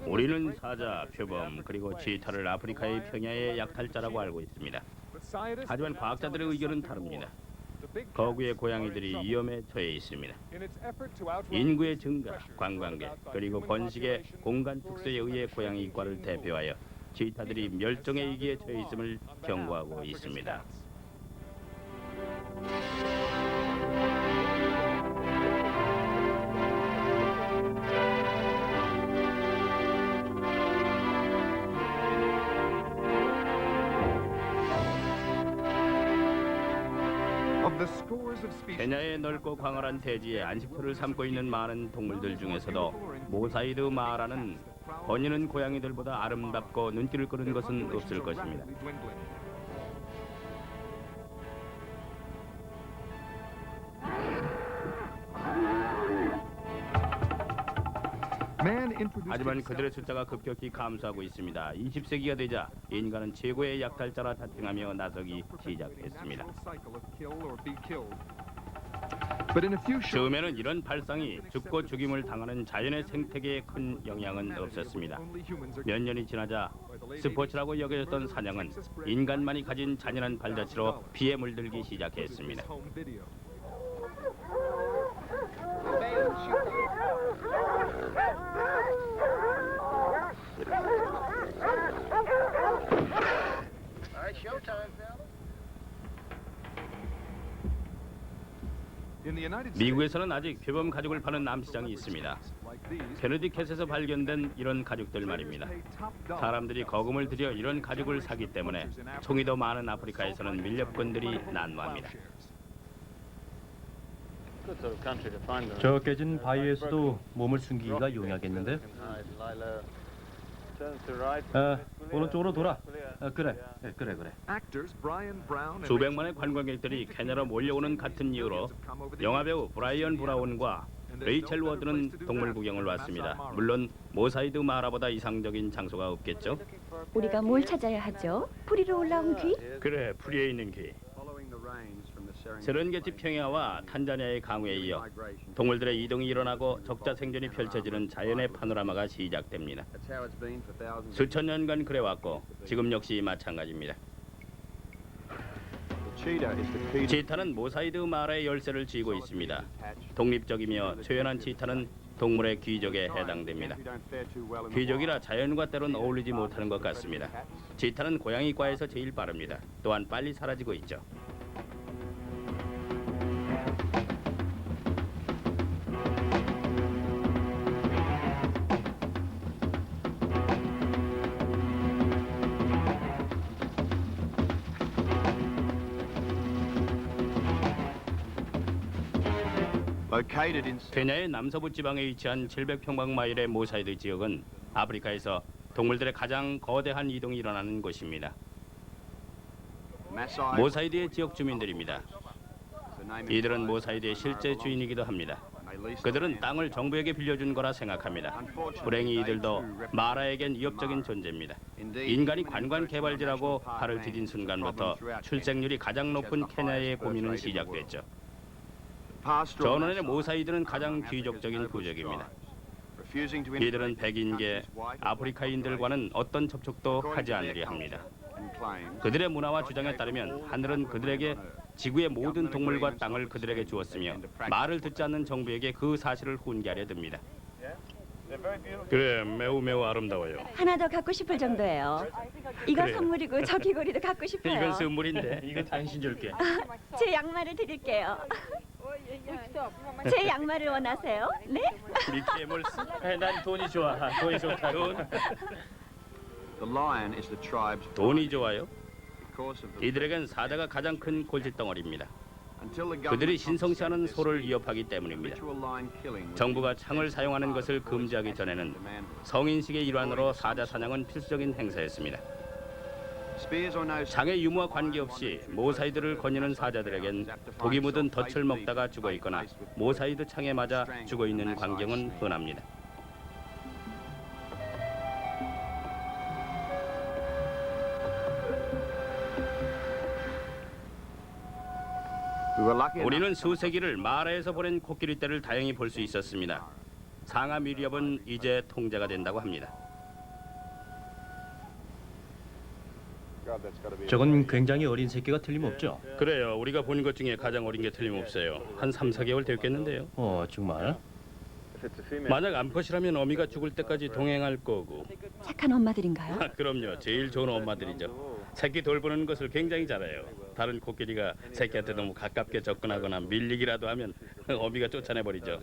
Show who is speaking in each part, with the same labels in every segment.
Speaker 1: 우리는 사자, 표범, 그리고 치타를 아프리카의 평야의 약탈자라고 알고 있습니다. 하지만 과학자들의 의견은 다릅니다. 거구의 고양이들이 위험에 처해 있습니다. 인구의 증가, 관광객, 그리고 번식의 공간 특수에 의해 고양이 이과를 대표하여 치타들이 멸종의 위기에 처해 있음을 경고하고 있습니다. 케냐의 넓고 광활한 대지에 안식처를 삼고 있는 많은 동물들 중에서도 모사이드 마라는 번이는 고양이들보다 아름답고 눈길을 끄는 것은 없을 것입니다. 하지만 그들의 숫자가 급격히 감소하고 있습니다. 20세기가 되자 인간은 최고의 약탈자라 자칭하며 나서기 시작했습니다. 처음에는 이런 발상이 죽고 죽임을 당하는 자연의 생태계에 큰 영향은 없었습니다. 몇 년이 지나자 스포츠라고 여겨졌던 사냥은 인간만이 가진 잔인한 발자취로 피에 물들기 시작했습니다. 미국에서는 아직 표범 가죽을 파는 남시장이 있습니다. 케네디캣에서 발견된 이런 가죽들 말입니다. 사람들이 거금을 들여 이런 가죽을 사기 때문에 총이 더 많은 아프리카에서는 밀렵꾼들이 난무합니다.
Speaker 2: 저 깨진 바위에서도 몸을 숨기기가 용이하겠는데? 오른쪽으로 돌아. 그래.
Speaker 1: 수백만의 관광객들이 케냐로 몰려오는 같은 이유로 영화배우 브라이언 브라운과 레이첼 워드는 동물 구경을 왔습니다. 물론 모사이드 마라보다 이상적인 장소가 없겠죠?
Speaker 3: 우리가 뭘 찾아야 하죠? 뿌리로 올라온 귀?
Speaker 1: 그래, 풀이에 있는 귀. 세렌게티 평야와 탄자니아의 강우에 이어 동물들의 이동이 일어나고 적자 생존이 펼쳐지는 자연의 파노라마가 시작됩니다. 수천 년간 그래왔고 지금 역시 마찬가지입니다. 치타는 모사이드 마라의 열쇠를 쥐고 있습니다. 독립적이며 초연한 치타는 동물의 귀족에 해당됩니다. 귀족이라 자연과 때론 어울리지 못하는 것 같습니다. 치타는 고양이과에서 제일 빠릅니다. 또한 빨리 사라지고 있죠. 케냐의 남서부 지방에 위치한 700평방마일의 모사이드 지역은 아프리카에서 동물들의 가장 거대한 이동이 일어나는 곳입니다. 모사이드의 지역 주민들입니다. 이들은 모사이드의 실제 주인이기도 합니다. 그들은 땅을 정부에게 빌려준 거라 생각합니다. 불행히 이들도 마라에겐 위협적인 존재입니다. 인간이 관광 개발지라고 발을 디딘 순간부터 출생률이 가장 높은 케냐의 고민은 시작됐죠. 전원의 모사이드는 가장 귀족적인 부족입니다. 이들은 백인계 아프리카인들과는 어떤 접촉도 하지 않으려 합니다. 그들의 문화와 주장에 따르면 하늘은 그들에게 지구의 모든 동물과 땅을 그들에게 주었으며 말을 듣지 않는 정부에게 그 사실을 훈계하려 듭니다. 그래, 매우 아름다워요.
Speaker 3: 하나 더 갖고 싶을 정도예요. 이거
Speaker 1: 그래요.
Speaker 3: 선물이고 저 귀걸이도 갖고 싶어요.
Speaker 1: 이건 선물인데 이거 당신 줄게.
Speaker 3: 제 양말을 드릴게요. 제 양말을 원하세요? 네?
Speaker 1: 우리 캐멀스? 난 돈이 좋아. 돈이 좋다. 돈이 좋아요? 이들에겐 사자가 가장 큰 골칫덩어리입니다. 그들이 신성시하는 소를 위협하기 때문입니다. 정부가 창을 사용하는 것을 금지하기 전에는 성인식의 일환으로 사자 사냥은 필수적인 행사였습니다. 장의 유무와 관계없이 모사이드를 거니는 사자들에겐 독이 묻은 덫을 먹다가 죽어 있거나 모사이드 창에 맞아 죽어 있는 광경은 흔합니다. 우리는 수세기를 마라에서 보낸 코끼리 떼를 다행히 볼 수 있었습니다. 상암 위협은 이제 통제가 된다고 합니다.
Speaker 2: 저건 굉장히 어린 새끼가 틀림없죠?
Speaker 1: 그래요. 우리가 본 것 중에 가장 어린 게 틀림없어요. 한 3, 4개월 됐겠는데요.
Speaker 2: 정말?
Speaker 1: 만약 암컷이라면 어미가 죽을 때까지 동행할 거고.
Speaker 3: 착한 엄마들인가요?
Speaker 1: 그럼요. 제일 좋은 엄마들이죠. 새끼 돌보는 것을 굉장히 잘해요. 다른 코끼리가 새끼한테 너무 가깝게 접근하거나 밀리기라도 하면 어미가 쫓아내버리죠.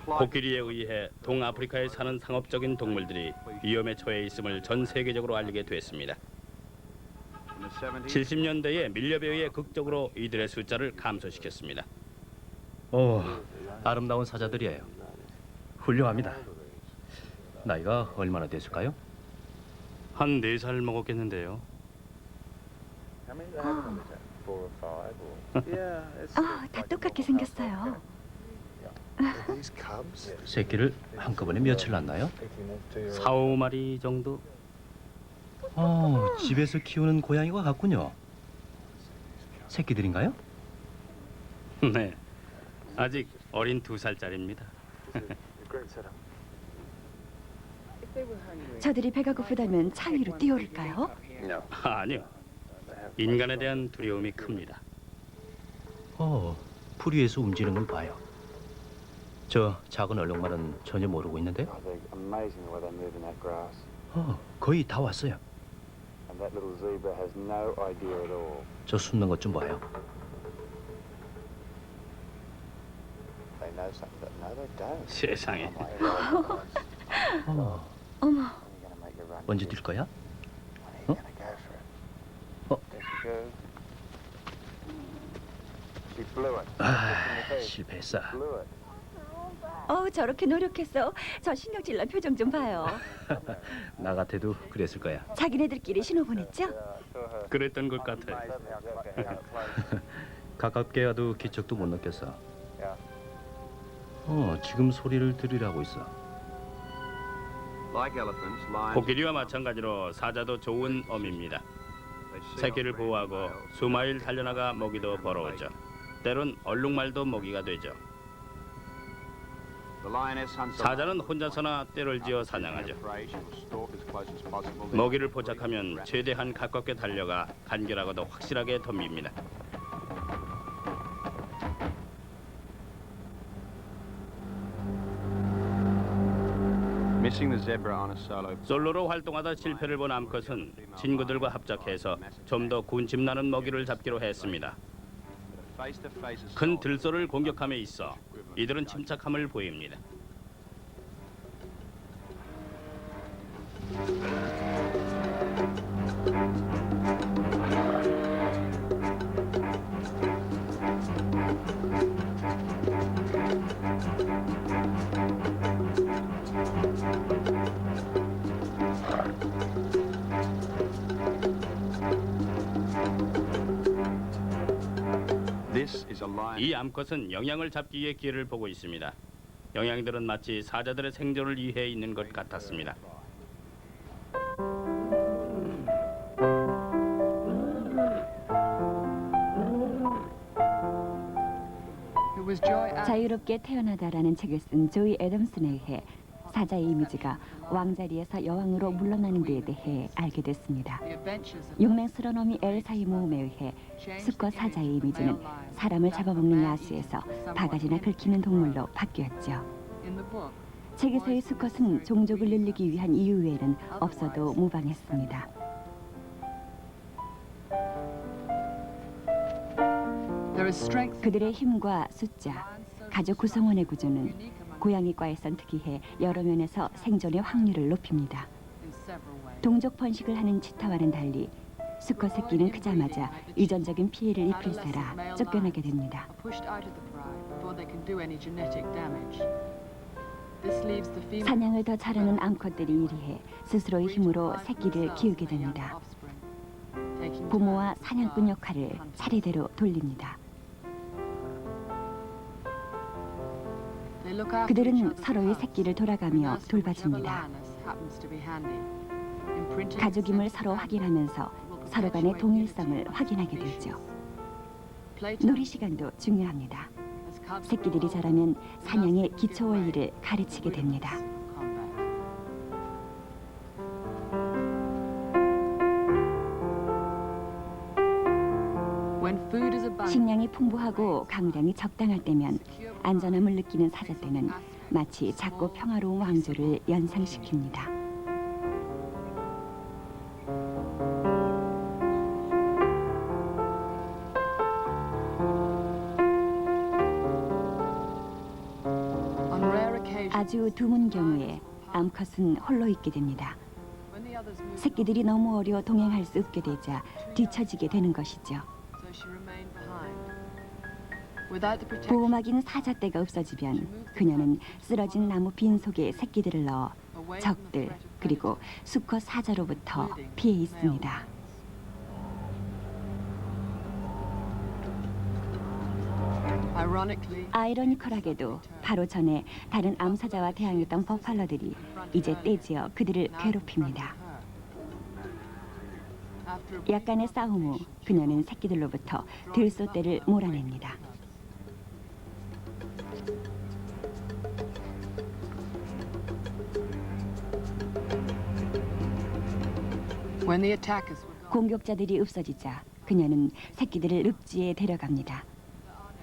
Speaker 1: 코끼리에 의해 동아프리카에 사는 상업적인 동물들이 위험에 처해 있음을 전 세계적으로 알리게 됐습니다. 70년대에 밀렵에 의해 극적으로 이들의 숫자를 감소시켰습니다.
Speaker 2: 아름다운 사자들이에요. 훌륭합니다. 나이가 얼마나 됐을까요?
Speaker 1: 한 4살 먹었겠는데요.
Speaker 3: 다 똑같게 생겼어요.
Speaker 2: 새끼를 한꺼번에 며칠 낳나요?
Speaker 1: 4, 5마리 정도?
Speaker 2: 집에서 키우는 고양이와 같군요. 새끼들인가요?
Speaker 1: 네. 아직 어린 2살짜리입니다.
Speaker 3: 저들이 배가 고프다면 차 위로 뛰어올까요?
Speaker 1: 아니요. 인간에 대한 두려움이 큽니다.
Speaker 2: 풀 위에서 움직이는 걸 봐요. 저 작은 얼룩말은 전혀 모르고 있는데? 거의 다 왔어요. 저 숨는 것 좀 봐요.
Speaker 1: 세상에.
Speaker 3: 어머,
Speaker 2: 언제 뛸 거야? 실패했어.
Speaker 3: 저렇게 노력했어. 저 신경질난 표정 좀 봐요.
Speaker 2: 나 같아도 그랬을 거야.
Speaker 3: 자기네들끼리 신호 보냈죠?
Speaker 1: 그랬던 것 같아요.
Speaker 2: 가깝게 가도 기척도 못 느꼈어. 지금 소리를 들으라고 있어.
Speaker 1: 코끼리와 마찬가지로 사자도 좋은 어미입니다. 새끼를 보호하고 수마일 달려나가 먹이도 벌어오죠. 때론 얼룩말도 먹이가 되죠. 사자는 혼자서나 떼를 지어 사냥하죠. 먹이를 포착하면 최대한 가깝게 달려가 간결하고도 확실하게 덤빕니다. 솔로로 활동하다 실패를 본 암컷은 친구들과 합작해서 좀 더 군침나는 먹이를 잡기로 했습니다. 큰 들소를 공격함에 있어 이들은 침착함을 보입니다. 이 암컷은 영양을 잡기 위해 기회를 보고 있습니다. 영양들은 마치 사자들의 생존을 위해 있는 것 같았습니다.
Speaker 3: 자유롭게 태어나다라는 책을 쓴 조이 애덤슨에 의해 사자의 이미지가 왕자리에서 여왕으로 물러나는 데에 대해 알게 됐습니다. 용맹스러운 어미 엘사의 모험에 의해 수컷 사자의 이미지는 사람을 잡아먹는 야수에서 바가지나 긁히는 동물로 바뀌었죠. 책에서의 수컷은 종족을 늘리기 위한 이유 외에는 없어도 무방했습니다. 그들의 힘과 숫자, 가족 구성원의 구조는 고양이과에선 특이해 여러 면에서 생존의 확률을 높입니다. 동족 번식을 하는 치타와는 달리 수컷 새끼는 크자마자 유전적인 피해를 입힐세라 쫓겨나게 됩니다. 사냥을 더 잘하는 암컷들이 이리해 스스로의 힘으로 새끼를 키우게 됩니다. 부모와 사냥꾼 역할을 차례대로 돌립니다. 그들은 서로의 새끼를 돌아가며 돌봐줍니다. 가족임을 서로 확인하면서 서로 간의 동일성을 확인하게 되죠. 놀이 시간도 중요합니다. 새끼들이 자라면 사냥의 기초 원리를 가르치게 됩니다. 식량이 풍부하고 강량이 적당할 때면 안전함을 느끼는 사자떼는 마치 작고 평화로운 왕조를 연상시킵니다. 아주 드문 경우에 암컷은 홀로 있게 됩니다. 새끼들이 너무 어려 동행할 수 없게 되자 뒤처지게 되는 것이죠. 보호막인 사자떼가 없어지면 그녀는 쓰러진 나무 빈 속에 새끼들을 넣어 적들 그리고 수컷 사자로부터 피해 있습니다. 아이러니컬하게도 바로 전에 다른 암사자와 대항했던 버팔러들이 이제 떼지어 그들을 괴롭힙니다. 약간의 싸움 후 그녀는 새끼들로부터 들소떼를 몰아냅니다. 공격자들이 없어지자 그녀는 새끼들을 늪지에 데려갑니다.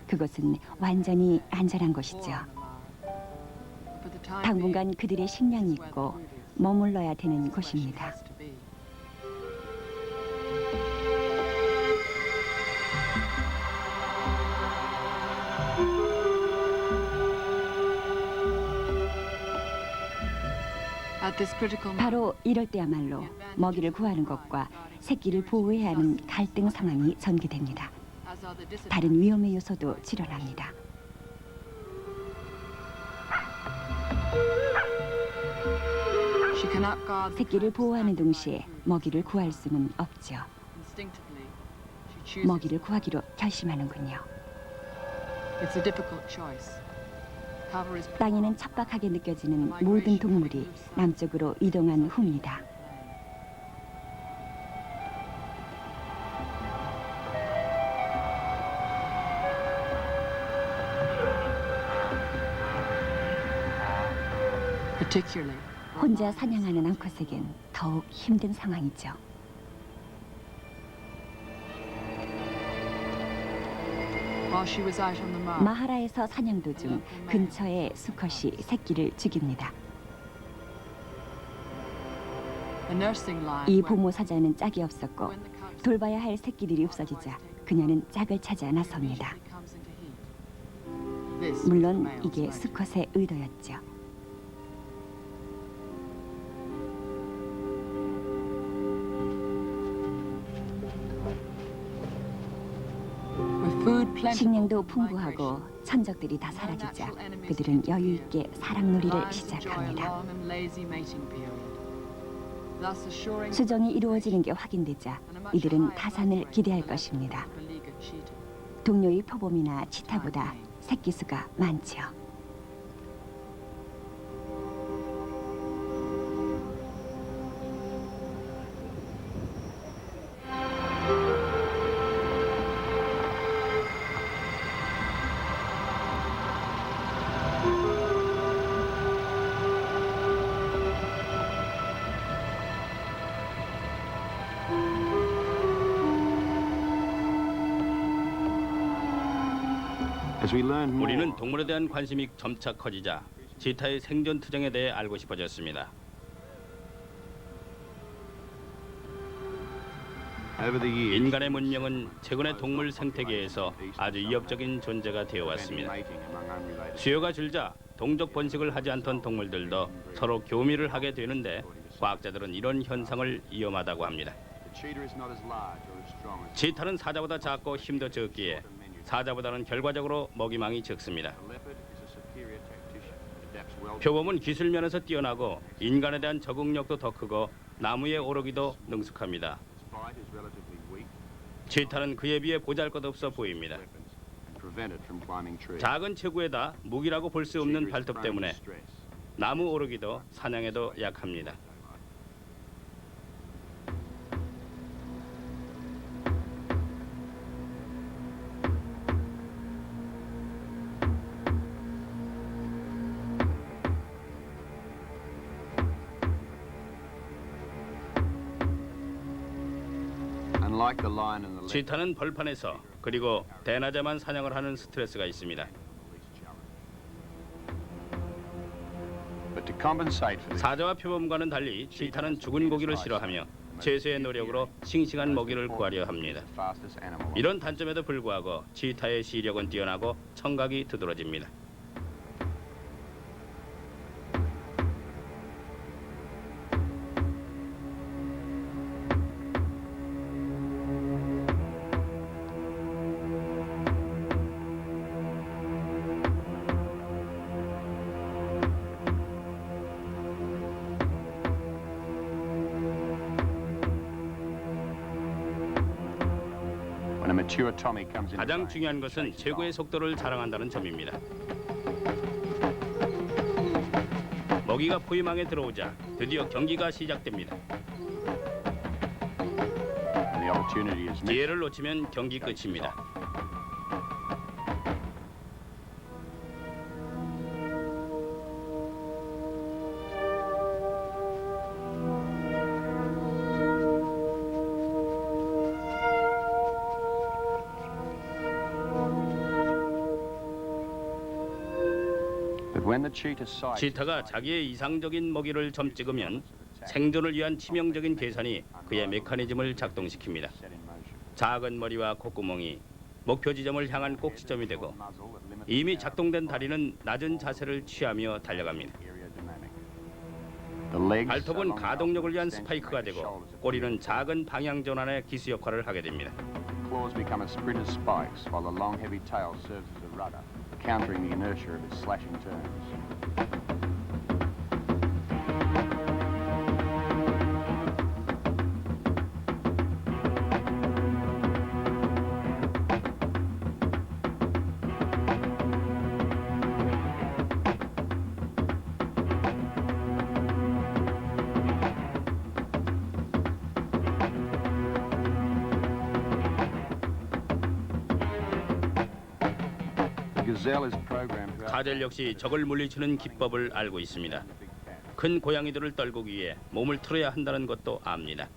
Speaker 3: 그것은 완전히 안전한 곳이죠. 당분간 그들의 식량이 있고 머물러야 되는 곳입니다. 바로 이럴 때야말로 먹이를 구하는 것과 새끼를 보호해야 하는 갈등 상황이 전개됩니다. 다른 위험의 요소도 출현합니다. 새끼를 보호하는 동시에 먹이를 구할 수는 없죠. 먹이를 구하기로 결심하는군요. 땅에는 척박하게 느껴지는 모든 동물이 남쪽으로 이동한 후입니다. 혼자 사냥하는 암컷에겐 더욱 힘든 상황이죠. 마하라에서 사냥 도중 근처의 수컷이 새끼를 죽입니다. 이 부모 사자는 짝이 없었고 돌봐야 할 새끼들이 없어지자 그녀는 짝을 찾아 나섭니다. 물론 이게 수컷의 의도였죠. 식량도 풍부하고 천적들이 다 사라지자 그들은 여유 있게 사랑놀이를 시작합니다. 수정이 이루어지는 게 확인되자 이들은 타산을 기대할 것입니다. 동료의 표범이나 치타보다 새끼 수가 많죠.
Speaker 1: 우리는 동물에 대한 관심이 점차 커지자 치타의 생존 투쟁에 대해 알고 싶어졌습니다. 인간의 문명은 최근의 동물 생태계에서 아주 위협적인 존재가 되어왔습니다. 수요가 줄자 동족 번식을 하지 않던 동물들도 서로 교미를 하게 되는데 과학자들은 이런 현상을 위험하다고 합니다. 치타는 사자보다 작고 힘도 적기에 사자보다는 결과적으로 먹이망이 적습니다. 표범은 기술 면에서 뛰어나고 인간에 대한 적응력도 더 크고 나무에 오르기도 능숙합니다. 치타는 그에 비해 보잘것없어 보입니다. 작은 체구에다 무기라고 볼 수 없는 발톱 때문에 나무 오르기도 사냥에도 약합니다. 치타는 벌판에서 그리고 대낮에만 사냥을 하는 스트레스가 있습니다. 사자와 표범과는 달리 치타는 죽은 고기를 싫어하며 최소의 노력으로 싱싱한 먹이를 구하려 합니다. 이런 단점에도 불구하고 치타의 시력은 뛰어나고 청각이 두드러집니다. 가장 중요한 것은 최고의 속도를 자랑한다는 점입니다. 먹이가 포위망에 들어오자 드디어 경기가 시작됩니다. 기회를 놓치면 경기 끝입니다. 치타가 자기의 이상적인 먹이를 점 찍으면 생존을 위한 치명적인 계산이 그의 메커니즘을 작동시킵니다. 작은 머리와 콧구멍이 목표 지점을 향한 꼭지점이 되고 이미 작동된 다리는 낮은 자세를 취하며 달려갑니다. 발톱은 가동력을 위한 스파이크가 되고 꼬리는 작은 방향 전환의 기수 역할을 하게 됩니다.
Speaker 4: Countering the inertia of its slashing turns.
Speaker 1: 가젤 역시 적을 물리치는 기법을 알고 있습니다. 큰 고양이들을 떨구기 위해 몸을 틀어야 한다는 것도 압니다.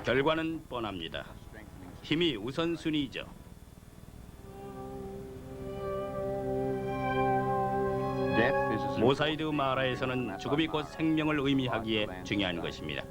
Speaker 1: 결과는 뻔합니다. 힘이 우선순위죠. 모사이드 마라에서는 죽음이 곧 생명을 의미하기에 중요한 것입니다.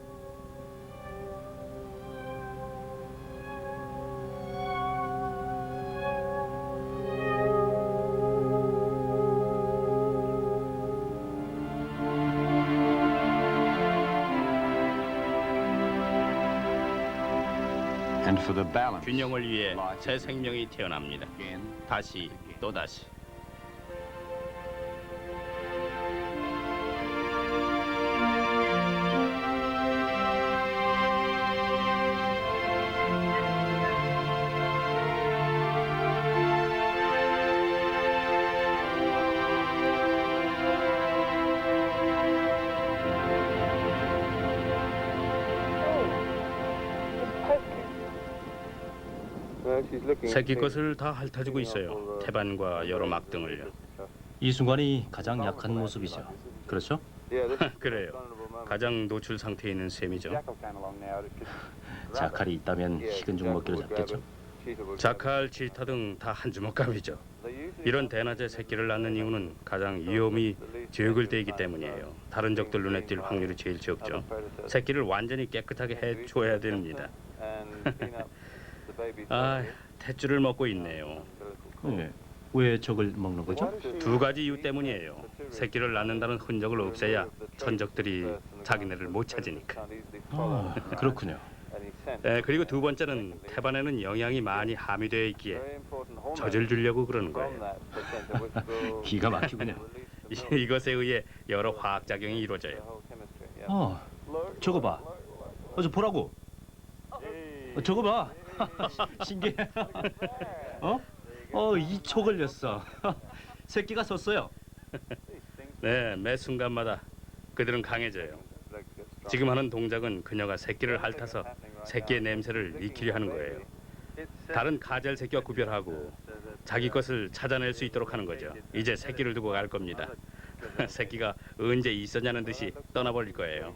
Speaker 1: 균형을 위해 새 생명이 태어납니다. 다시 또 다시. 새끼 것을 다 핥아주고 있어요. 태반과 여러 막 등을요.
Speaker 2: 이 순간이 가장 약한 모습이죠. 그렇죠?
Speaker 1: 그래요. 가장 노출 상태에 있는 셈이죠.
Speaker 2: 자칼이 있다면 식은 죽 먹기로 잡겠죠.
Speaker 1: 자칼, 치타 등 다 한 주먹감이죠. 이런 대낮에 새끼를 낳는 이유는 가장 위험이 적을 때이기 때문이에요. 다른 적들 눈에 띌 확률이 제일 적죠. 새끼를 완전히 깨끗하게 해줘야 됩니다. 아, 탯줄을 먹고 있네요.
Speaker 2: 네. 왜 적을 먹는 거죠?
Speaker 1: 두 가지 이유 때문이에요. 새끼를 낳는다는 흔적을 없애야 천적들이 자기네를 못 찾으니까.
Speaker 2: 아, 그렇군요.
Speaker 1: 그리고 두 번째는 태반에는 영양이 많이 함유되어 있기에 젖을 주려고 그러는 거예요.
Speaker 2: 기가 막히군요.
Speaker 1: 이것에 의해 여러 화학 작용이 이루어져요.
Speaker 2: 저거 봐. 저 보라고. 저거 봐. 신기해. 이 초 걸렸어. 새끼가 섰어요.
Speaker 1: 네, 매 순간마다 그들은 강해져요. 지금 하는 동작은 그녀가 새끼를 핥아서 새끼의 냄새를 익히려 하는 거예요. 다른 가젤 새끼와 구별하고 자기 것을 찾아낼 수 있도록 하는 거죠. 이제 새끼를 두고 갈 겁니다. 새끼가 언제 있었냐는 듯이 떠나버릴 거예요.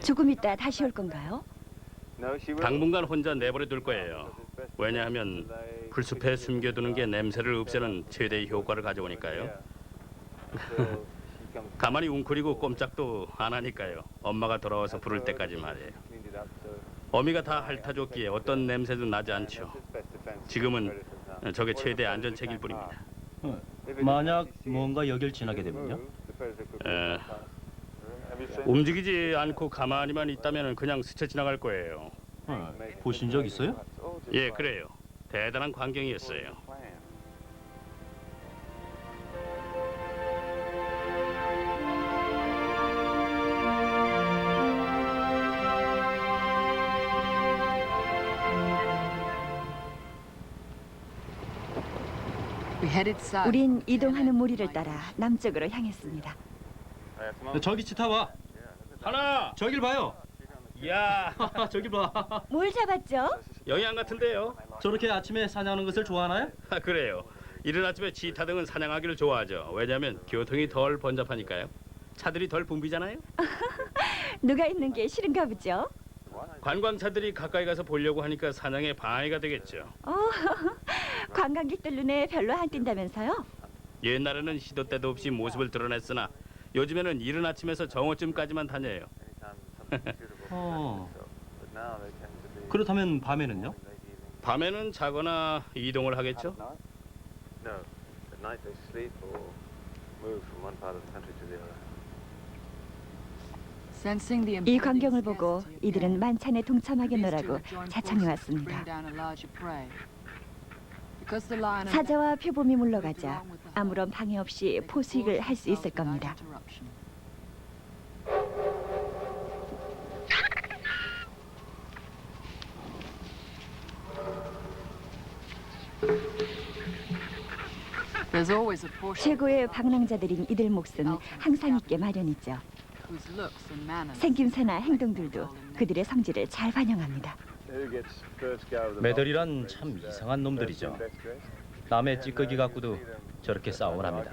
Speaker 3: 조금 있다 다시 올 건가요?
Speaker 1: 당분간 혼자 내버려 둘 거예요. 왜냐하면 풀숲에 숨겨두는 게 냄새를 없애는 최대의 효과를 가져오니까요. 가만히 웅크리고 꼼짝도 안 하니까요. 엄마가 돌아와서 부를 때까지 말이에요. 어미가 다 핥아줬기에 어떤 냄새도 나지 않죠. 지금은 저게 최대 안전책일 뿐입니다.
Speaker 2: 만약 뭔가 여길 지나게 되면요?
Speaker 1: 움직이지 않고 가만히만 있다면 그냥 스쳐 지나갈 거예요.
Speaker 2: 보신 적 있어요?
Speaker 1: 예, 그래요. 대단한 광경이었어요.
Speaker 3: 우린 이동하는 무리를 따라 남쪽으로 향했습니다.
Speaker 2: 저기 치타 봐.
Speaker 1: 하나,
Speaker 2: 저길 봐요.
Speaker 1: 야,
Speaker 2: 저길 봐.
Speaker 3: 뭘 잡았죠?
Speaker 1: 영양 같은데요.
Speaker 2: 저렇게 아침에 사냥하는 것을 좋아하나요?
Speaker 1: 그래요. 이른 아침에 치타 등은 사냥하기를 좋아하죠. 왜냐하면 교통이 덜 번잡하니까요. 차들이 덜 붐비잖아요.
Speaker 3: 누가 있는 게 싫은가 보죠?
Speaker 1: 관광차들이 가까이 가서 보려고 하니까 사냥에 방해가 되겠죠.
Speaker 3: 관광객들 눈에 별로 안 띈다면서요?
Speaker 1: 옛날에는 시도 때도 없이 모습을 드러냈으나 요즘에는 이른 아침에서 정오쯤까지만 다녀요.
Speaker 2: 그렇다면 밤에는요?
Speaker 1: 밤에는 자거나 이동을 하겠죠.
Speaker 3: 이 광경을 보고 이들은 만찬에 동참하겠노라고 자청해 왔습니다. 사자와 표범이 물러가자 아무런 방해 없이 포수익을 할 수 있을 겁니다. 최고의 방랑자들인 이들 몫은 항상 있게 마련이죠. 생김새나 행동들도 그들의 성질을 잘 반영합니다.
Speaker 2: 매들이란 참 이상한 놈들이죠. 남의 찌꺼기 갖고도 저렇게 싸움을 합니다.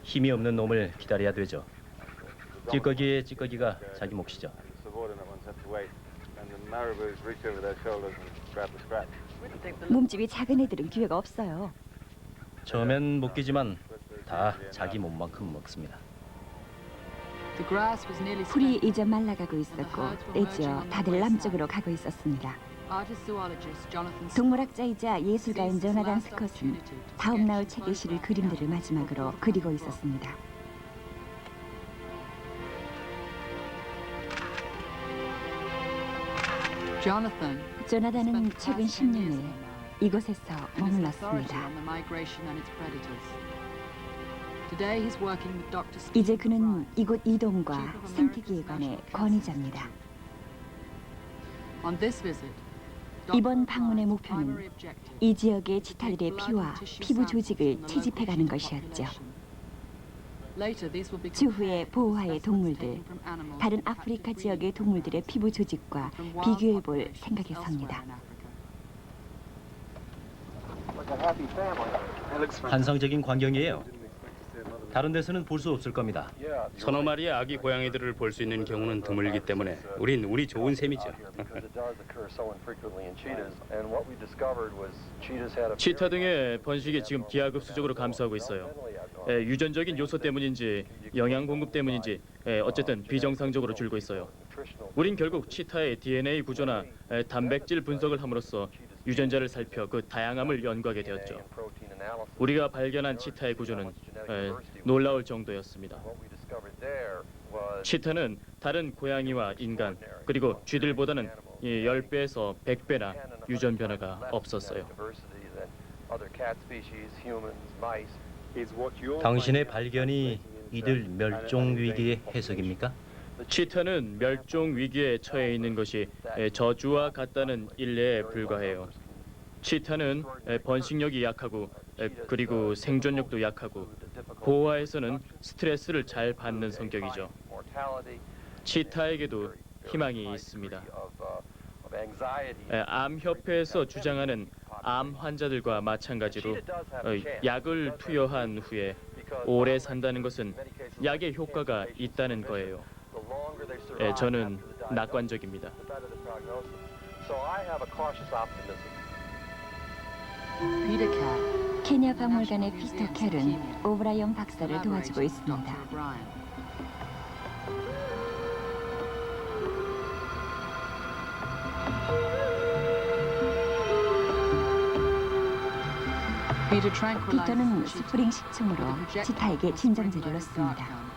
Speaker 2: 힘이 없는 놈을 기다려야 되죠. 찌꺼기의 찌꺼기가 자기 몫이죠.
Speaker 3: 몸집이 작은 애들은 기회가 없어요.
Speaker 2: 처음엔 못 끼지만 다 자기 몸만큼 먹습니다.
Speaker 3: 풀이 이제 말라가고 있었고 때지어 다들 남쪽으로 가고 있었습니다. 동물학자이자 예술가인 조나단 스콧은 다음 나올 책에 실을 그림들을 마지막으로 그리고 있었습니다. 조나단은 최근 10년을 이곳에서 머물렀습니다. 이제 그는 이곳 이동과 생태계에 관해 권위자입니다. 이번 방문의 목표는 이 지역의 치타들의 피와 피부 조직을 채집해가는 것이었죠. 추후에 보호할 동물들, 다른 아프리카 지역의 동물들의 피부 조직과 비교해볼 생각에서입니다.
Speaker 2: 환상적인 광경이에요. 다른 데서는 볼 수 없을 겁니다.
Speaker 1: 서너 마리의 아기 고양이들을 볼 수 있는 경우는 드물기 때문에 우린 운이 좋은 셈이죠.
Speaker 5: 치타 등의 번식이 지금 기하급수적으로 감소하고 있어요. 유전적인 요소 때문인지 영양 공급 때문인지 어쨌든 비정상적으로 줄고 있어요. 우린 결국 치타의 DNA 구조나 단백질 분석을 함으로써 유전자를 살펴 그 다양함을 연구하게 되었죠. 우리가 발견한 치타의 구조는 놀라울 정도였습니다. 치타는 다른 고양이와 인간 그리고 쥐들보다는 10배에서 100배나 유전 변화가 없었어요.
Speaker 2: 당신의 발견이 이들 멸종 위기의 해석입니까?
Speaker 5: 치타는 멸종 위기에 처해 있는 것이 저주와 같다는 일례에 불과해요. 치타는 번식력이 약하고 그리고 생존력도 약하고 보호하에서는 스트레스를 잘 받는 성격이죠. 치타에게도 희망이 있습니다. 암협회에서 주장하는 암 환자들과 마찬가지로 약을 투여한 후에 오래 산다는 것은 약의 효과가 있다는 거예요. 저는 낙관적입니다.
Speaker 3: 케냐 박물관의 피터 켈은 오브라이언 박사를 도와주고 있습니다. 피터는 스프링 식충으로 치타에게 진정제를 넣습니다.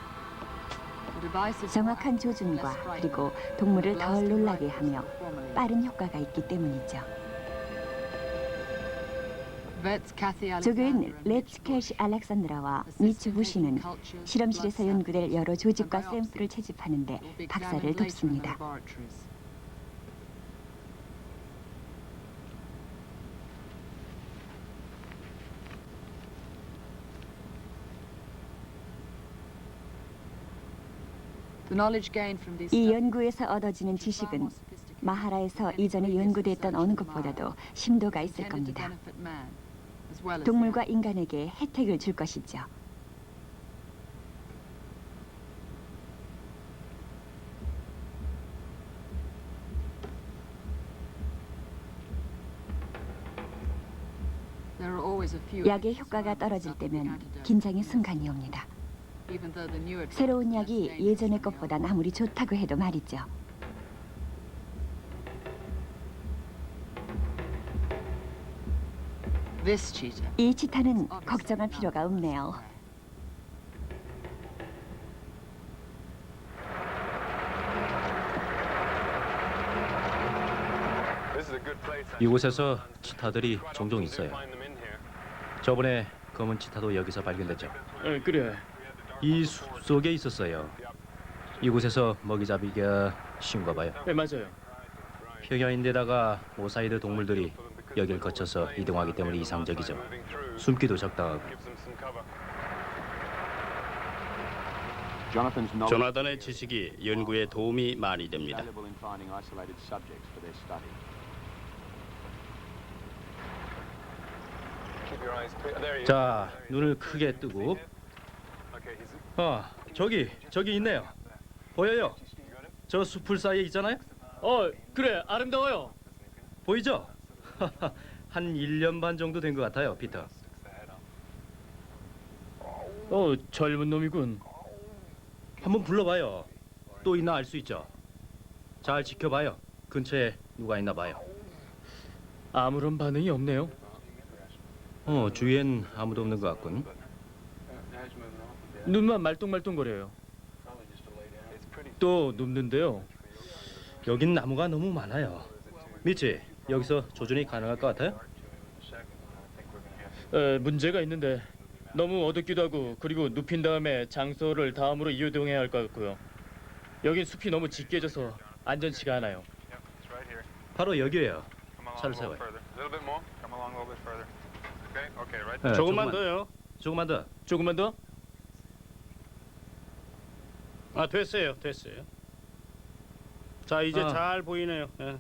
Speaker 3: 정확한 조준과 그리고 동물을 덜 놀라게 하며 빠른 효과가 있기 때문이죠. 조교인 렛츠캐시 알렉산드라와 미츠 부시는 실험실에서 연구될 여러 조직과 샘플을 채집하는 데 박사를 돕습니다. 이 연구에서 얻어지는 지식은 마하라에서 이전에 연구됐던 어느 것보다도 심도가 있을 겁니다. 동물과 인간에게 혜택을 줄 것이죠. 약의 효과가 떨어질 때면 긴장의 순간이 옵니다. 새로운 약이 예전의 것보단 아무리 좋다고 해도 말이죠. 이 치타는 걱정할 필요가 없네요.
Speaker 2: 이곳에서 치타들이 종종 있어요. 저번에 검은 치타도 여기서 발견됐죠.
Speaker 5: 그래.
Speaker 2: 이 숲 속에 있었어요. 이곳에서 먹이 잡기가 쉬운가 봐요.
Speaker 5: 맞아요.
Speaker 2: 평야인데다가 모사이드 동물들이 여길 거쳐서 이동하기 때문에 이상적이죠. 숨기도 적당하고.
Speaker 1: 조나단의 지식이 연구에 도움이 많이 됩니다.
Speaker 2: 자, 눈을 크게 뜨고. 저기 있네요. 보여요? 저 숲풀 사이에 있잖아요.
Speaker 5: 그래. 아름다워요.
Speaker 2: 보이죠? 한 1년 반 정도 된 것 같아요, 피터.
Speaker 5: 젊은 놈이군.
Speaker 2: 한번 불러봐요. 또 있나 알 수 있죠. 잘 지켜봐요. 근처에 누가 있나 봐요.
Speaker 5: 아무런 반응이 없네요.
Speaker 2: 주위엔 아무도 없는 것 같군.
Speaker 5: 눈만 말똥말똥거려요. 또 눕는데요.
Speaker 2: 여긴 나무가 너무 많아요. 미치, 여기서 조준이 가능할 것 같아요?
Speaker 5: 문제가 있는데 너무 어둡기도 하고 그리고 눕힌 다음에 장소를 다음으로 이동해야 할 것 같고요. 여긴 숲이 너무 짙게져서 안전치가 않아요.
Speaker 2: 바로 여기에요. 차를 세워요. 네,
Speaker 1: 조금만 더요.
Speaker 2: 조금만 더.
Speaker 5: 조금만 더?
Speaker 1: 됐어요. 자, 이제
Speaker 2: 아.
Speaker 1: 잘 보이네요. 예.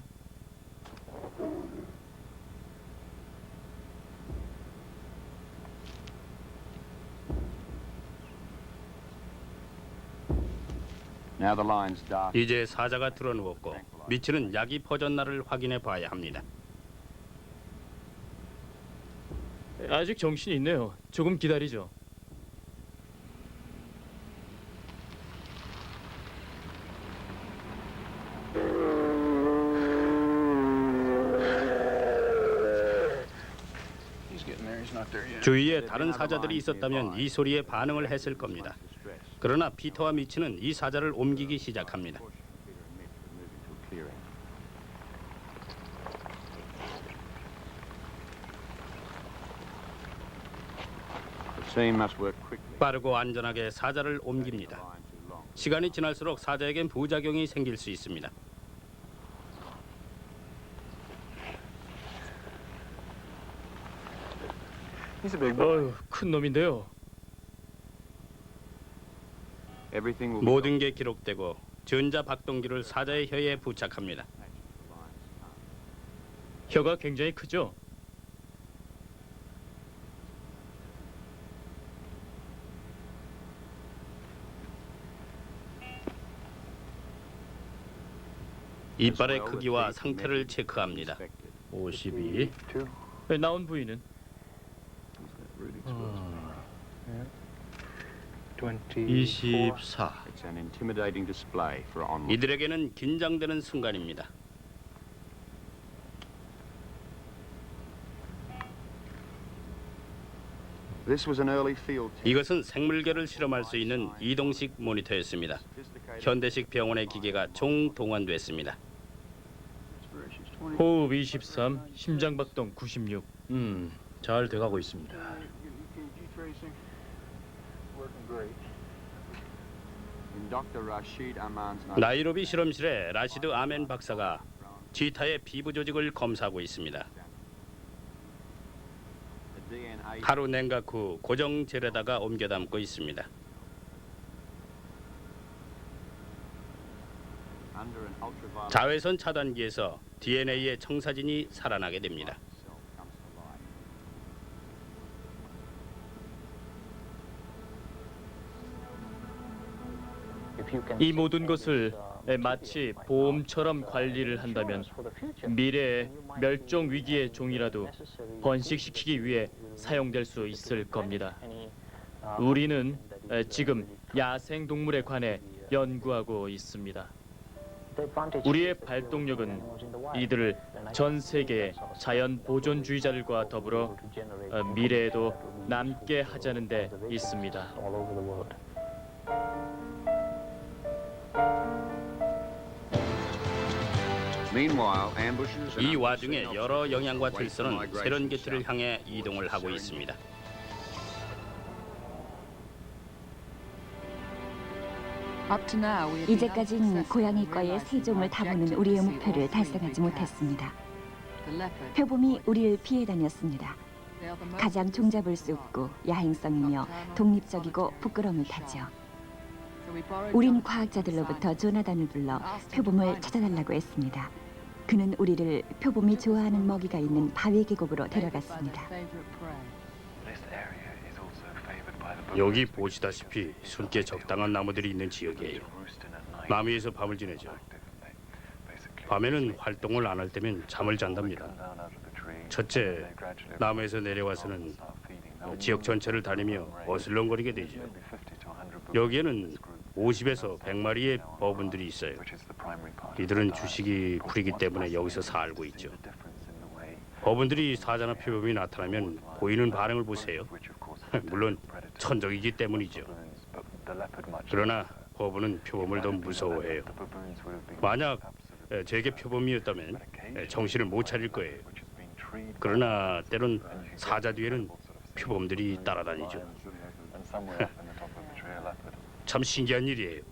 Speaker 4: Now the line's dark.
Speaker 1: 이제 사자가 드러누웠고 미치는 약이 퍼졌나를 확인해 봐야 합니다.
Speaker 5: 아직 정신이 있네요. 조금 기다리죠.
Speaker 1: 주위에 다른 사자들이 있었다면 이 소리에 반응을 했을 겁니다. 그러나 피터와 미치는 이 사자를 옮기기 시작합니다.
Speaker 4: Team must work quickly.
Speaker 1: 빠르고 안전하게 사자를 옮깁니다.
Speaker 4: Line too long.
Speaker 1: 시간이 지날수록 사자에겐 부작용이 생길 수 있습니다.
Speaker 5: 어휴, 큰 놈인데요.
Speaker 4: Everything will be
Speaker 1: 모든 게 기록되고 전자 박동기를 사자의 혀에 부착합니다.
Speaker 5: 혀가 굉장히 크죠.
Speaker 1: 이빨의 크기와 상태를 체크합니다.
Speaker 2: 52.
Speaker 5: 나온 부위는
Speaker 2: 24.
Speaker 4: It's an intimidating display for onlookers.
Speaker 1: 이들에게는 긴장되는 순간입니다.
Speaker 4: This was an early field test.
Speaker 1: 이것은 생물계를 실험할 수 있는 이동식 모니터였습니다. 현대식 병원의 기계가 총동원됐습니다.
Speaker 5: 호흡 23, 심장 박동 96.
Speaker 2: 잘 돼가고 있습니다.
Speaker 4: In Dr. Rashid Aman's
Speaker 1: 나이로비 실험실에 라시드 아멘 박사가 쥐타의 피부 조직을 검사하고 있습니다.
Speaker 4: the DNA
Speaker 1: 하루 냉각 후 고정 젤에다가 옮겨 담고 있습니다.
Speaker 4: under an ultraviolet
Speaker 1: 자외선 차단기에서 DNA의 청사진이 살아나게 됩니다.
Speaker 4: cell comes to life.
Speaker 5: 이 모든 것을 마치 보험처럼 관리를 한다면 미래의 멸종 위기의 종이라도 번식시키기 위해 사용될 수 있을 겁니다. 우리는 지금 야생 동물에 관해 연구하고 있습니다. 우리의 발동력은 이들을 전 세계의 자연 보존주의자들과 더불어 미래에도 남게 하자는 데 있습니다.
Speaker 4: Meanwhile, ambushes and
Speaker 1: 이 와중에
Speaker 4: unforeseen
Speaker 1: 여러 영양과
Speaker 4: obstacles
Speaker 1: 들선은
Speaker 4: wait for
Speaker 1: 새로운
Speaker 4: migration
Speaker 1: 개체를
Speaker 4: south.
Speaker 1: 향해 이동을 하고 있습니다.
Speaker 3: 이제까진 고양이과의 세 종을 다보는 우리의 목표를 달성하지 못했습니다. 표범이 우리를 피해 다녔습니다. 가장 종잡을 수 없고 야행성이며 독립적이고 부끄러움을 타죠. 우린 과학자들로부터 조나단을 불러 표범을 찾아달라고 했습니다. 그는 우리를 표범이 좋아하는 먹이가 있는 바위 계곡으로 데려갔습니다.
Speaker 1: 여기 보시다시피 숨게 적당한 나무들이 있는 지역이에요. 나무 위에서 밤을 지내죠. 밤에는 활동을 안 할 때면 잠을 잔답니다. 첫째, 나무에서 내려와서는 지역 전체를 다니며 어슬렁거리게 되죠. 여기에는 50에서 100마리의 버분들이 있어요. 이들은 주식이 구리기 때문에 여기서 살고 있죠. 버분들이 사자나 표범이 나타나면 보이는 반응을 보세요. 물론 천적이기 때문이죠. 그러나 버분은 표범을 더 무서워해요. 만약 제게 표범이었다면 정신을 못 차릴 거예요. 그러나 때론 사자 뒤에는 표범들이 따라다니죠. 참 신기한 일이에요.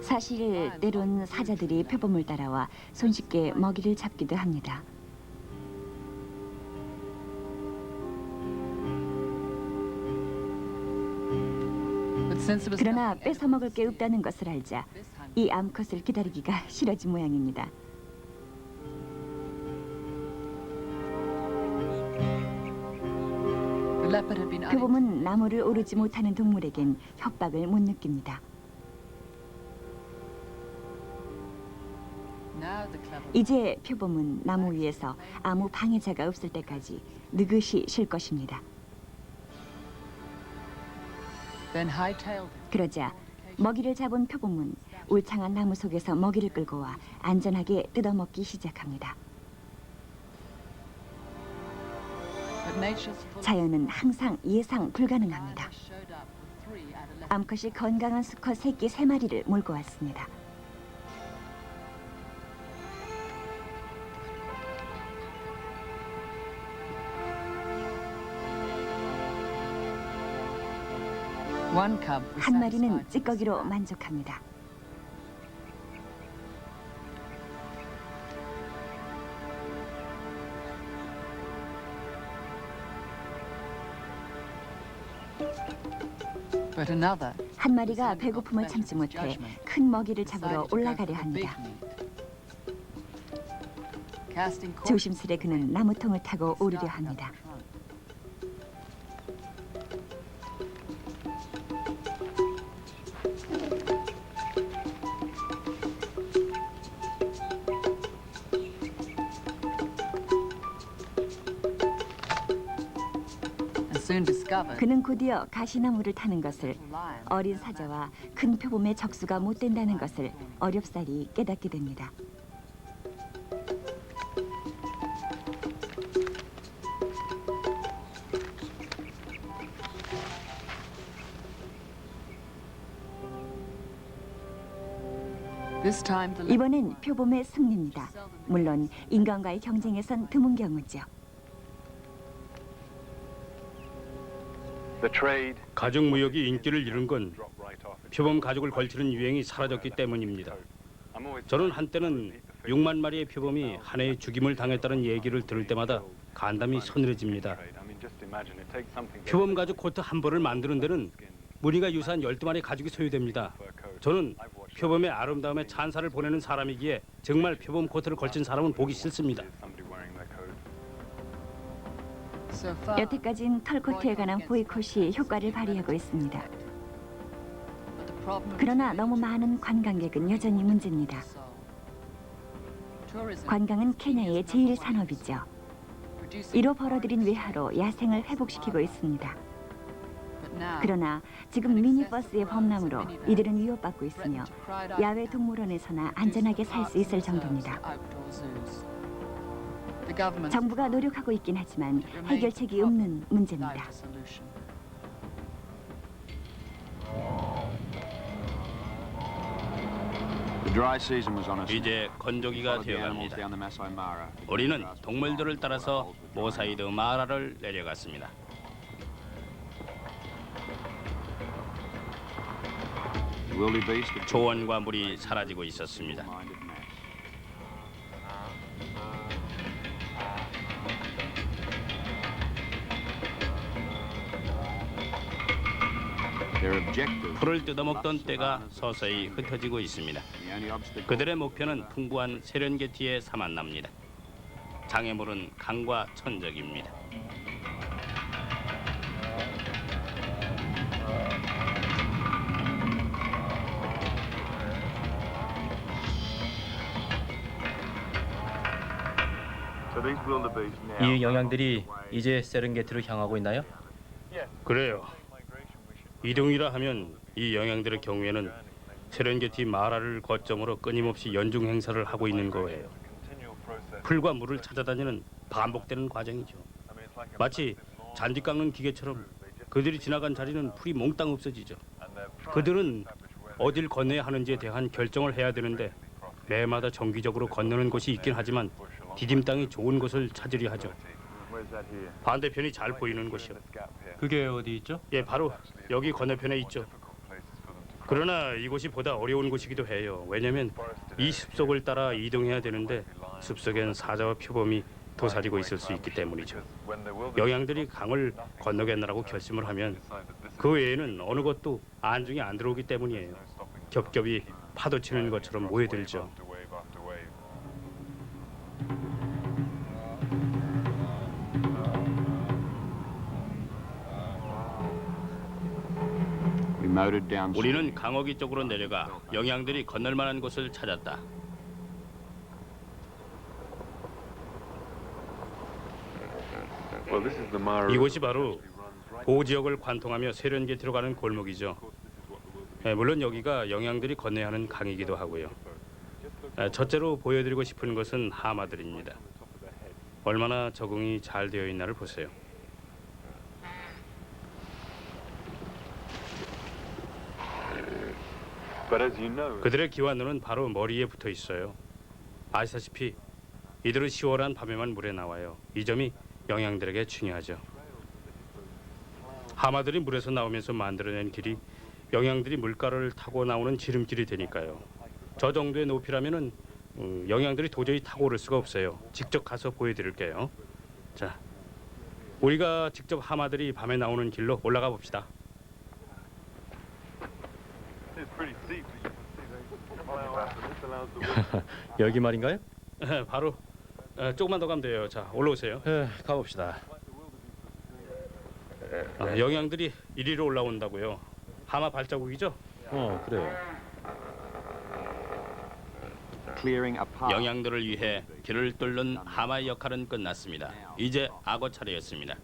Speaker 3: 사실 때론 사자들이 표범을 따라와 손쉽게 먹이를 잡기도 합니다. 그러나 뺏어 먹을 게 없다는 것을 알자 이 암컷을 기다리기가 싫어진 모양입니다. 표범은 나무를 오르지 못하는 동물에겐 협박을 못 느낍니다. 이제 표범은 나무 위에서 아무 방해자가 없을 때까지 느긋이 쉴 것입니다. 그러자 먹이를 잡은 표범은 울창한 나무 속에서 먹이를 끌고 와 안전하게 뜯어먹기 시작합니다. 자연은 항상 예상 불가능합니다. 암컷이 건강한 수컷 새끼 3마리를 몰고 왔습니다. 한 마리는 찌꺼기로 만족합니다. 한 마리가 배고픔을 참지 못해 큰 먹이를 잡으러 올라가려 합니다. 조심스레 그는 나무통을 타고 오르려 합니다. 그는 곧이어 가시나무를 타는 것을, 어린 사자와 큰 표범의 적수가 못 된다는 것을 어렵사리 깨닫게 됩니다. 이번엔 표범의 승리입니다. 물론 인간과의 경쟁에선 드문 경우죠.
Speaker 1: 가죽 무역이 인기를 잃은 건 표범 가죽을 걸치는 유행이 사라졌기 때문입니다. 저는 한때는 6만 마리의 표범이 한 해에 죽임을 당했다는 얘기를 들을 때마다 간담이 서늘해집니다. 표범 가죽 코트 한 벌을 만드는 데는 무늬가 유사한 12마리 가죽이 소요됩니다. 저는 표범의 아름다움에 찬사를 보내는 사람이기에 정말 표범 코트를 걸친 사람은 보기 싫습니다.
Speaker 3: 여태까지는 털코트에 관한 보이콧이 효과를 발휘하고 있습니다. 그러나 너무 많은 관광객은 여전히 문제입니다. 관광은 케냐의 제일 산업이죠. 이로 벌어들인 외화로 야생을 회복시키고 있습니다. 그러나 지금 미니버스의 범람으로 이들은 위협받고 있으며 야외 동물원에서나 안전하게 살 수 있을 정도입니다. 정부가 노력하고 있긴 하지만 해결책이 없는 문제입니다.
Speaker 1: 이제 건조기가 되어갑니다. 우리는 동물들을 따라서 모사이드 마라를 내려갔습니다. 초원과 물이 사라지고 있었습니다. 풀을 뜯어먹던 때가 서서히 흩어지고 있습니다. 그들의 목표는 풍부한 세렝게티의 사만나입니다. 장애물은 강과 천적입니다.
Speaker 2: 이 영양들이 이제 세렝게티로 향하고 있나요?
Speaker 1: 그래요. 이동이라 하면 이 영양들의 경우에는 세렝게티 마라를 거점으로 끊임없이 연중 행사를 하고 있는 거예요. 풀과 물을 찾아다니는 반복되는 과정이죠. 마치 잔디 깎는 기계처럼 그들이 지나간 자리는 풀이 몽땅 없어지죠. 그들은 어딜 건너야 하는지에 대한 결정을 해야 되는데 매마다 정기적으로 건너는 곳이 있긴 하지만 디딤 땅이 좋은 곳을 찾으려 하죠. 반대편이 잘 보이는 곳이요.
Speaker 2: 그게 어디 있죠?
Speaker 1: 예, 바로 여기 건너편에 있죠. 그러나 이곳이 보다 어려운 곳이기도 해요. 왜냐하면 이 숲속을 따라 이동해야 되는데 숲속엔 사자와 표범이 도사리고 있을 수 있기 때문이죠. 영양들이 강을 건너겠느라고 결심을 하면 그 외에는 어느 것도 안중에 안 들어오기 때문이에요. 겹겹이 파도 치는 것처럼 모여들죠. 우리는 강어기 쪽으로 내려가 영양들이 건널 만한 곳을 찾았다. 이곳이 바로 보지역을 관통하며 세렝게티로 가는 골목이죠. 물론 여기가 영양들이 건너야 하는 강이기도 하고요. 첫째로 보여드리고 싶은 것은 하마들입니다. 얼마나 적응이 잘 되어 있나를 보세요. 그들의 기완눈은 바로 머리에 붙어 있어요. 아시다시피 이들은 10월한 밤에만 물에 나와요. 이 점이 영양들에게 중요하죠. 하마들이 물에서 나오면서 만들어낸 길이 영양들이 물가를 타고 나오는 지름길이 되니까요. 저 정도의 높이라면은 영양들이 도저히 타고 오를 수가 없어요. 직접 가서 보여드릴게요. 자, 우리가 직접 하마들이 밤에 나오는 길로 올라가 봅시다.
Speaker 2: 여기 말인가요?
Speaker 1: 바로 조금만 더 가면 돼요. 자, 올라오세요.
Speaker 2: 가봅시다.
Speaker 1: 영양들이 이리로 올라온다고요. 하마 발자국이죠?
Speaker 2: 그래요.
Speaker 4: Clearing a path.
Speaker 1: 영양들을 위해 길을 뚫는 하마의 역할은 끝났습니다. 이제 악어 차례였습니다.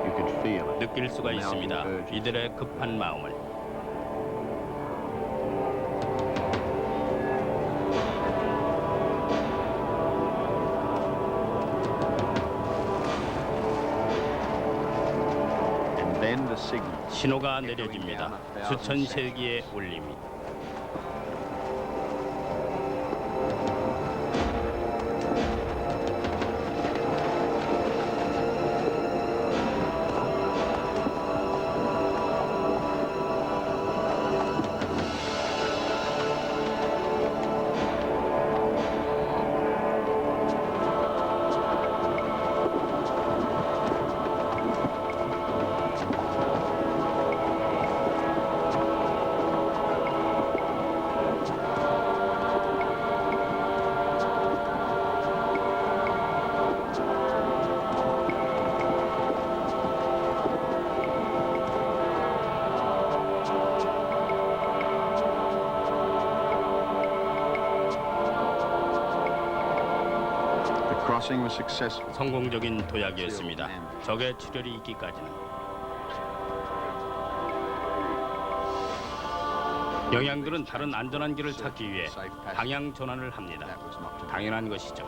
Speaker 4: You could feel it.
Speaker 1: 느낄 수가 있습니다. 이들의 급한 마음을.
Speaker 4: And then the signal.
Speaker 1: 신호가 내려집니다. 수천 세기의 울림이.
Speaker 4: The crossing was successful.
Speaker 1: 성공적인 도약이었습니다. 적의 출혈이 있기까지는. 영양들은 다른 안전한 길을 찾기 위해 방향 전환을 합니다.
Speaker 4: That was not to be.
Speaker 1: 당연한 것이죠.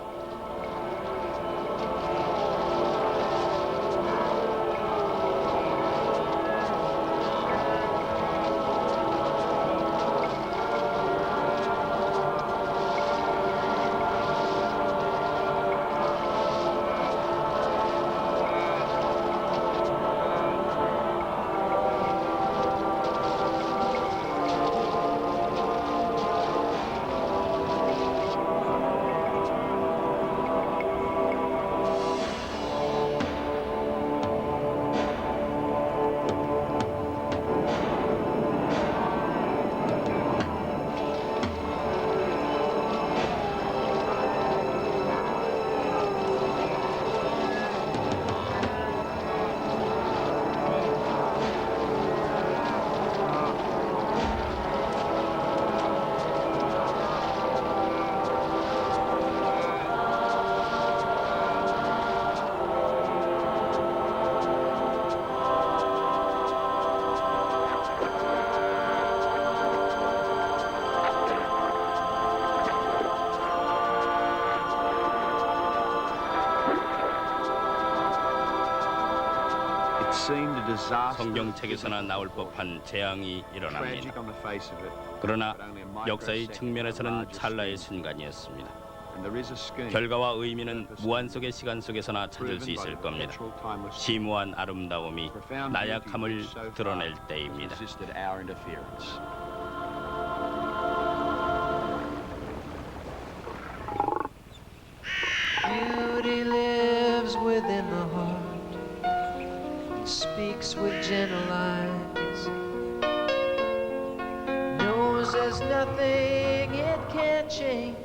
Speaker 4: It seemed a disaster.
Speaker 1: 성경책에서나 나올 법한 재앙이
Speaker 4: Tragic
Speaker 1: 일어납니다.
Speaker 4: on the face of it.
Speaker 1: 그러나 역사의 측면에서는 찰나의 순간이었습니다.
Speaker 4: And there is a scheme.
Speaker 1: 결과와 의미는 무한 속의 시간 속에서나 찾을 수 있을 겁니다. 심오한 아름다움이 나약함을 드러낼 때입니다.
Speaker 4: Resisted our interference.
Speaker 6: Beauty lives within the heart and speaks with gentle eyes. Knows there's nothing it can't change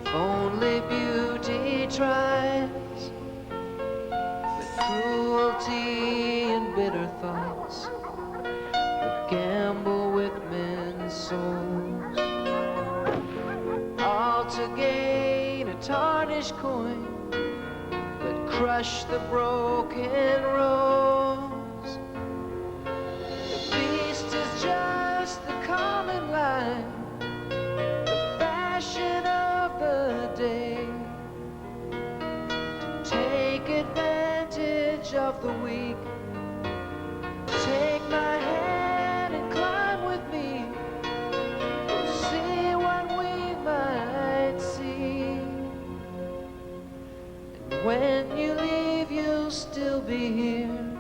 Speaker 6: if only beauty tries. cruelty and bitter thoughts that gamble with men's souls, all to gain a tarnished coin that crush the broken rose. The beast is just the common line, the fashion of the day, to take advantage of the weak. Take my hand and climb with me, see what we might see. And when you leave, you'll still be here,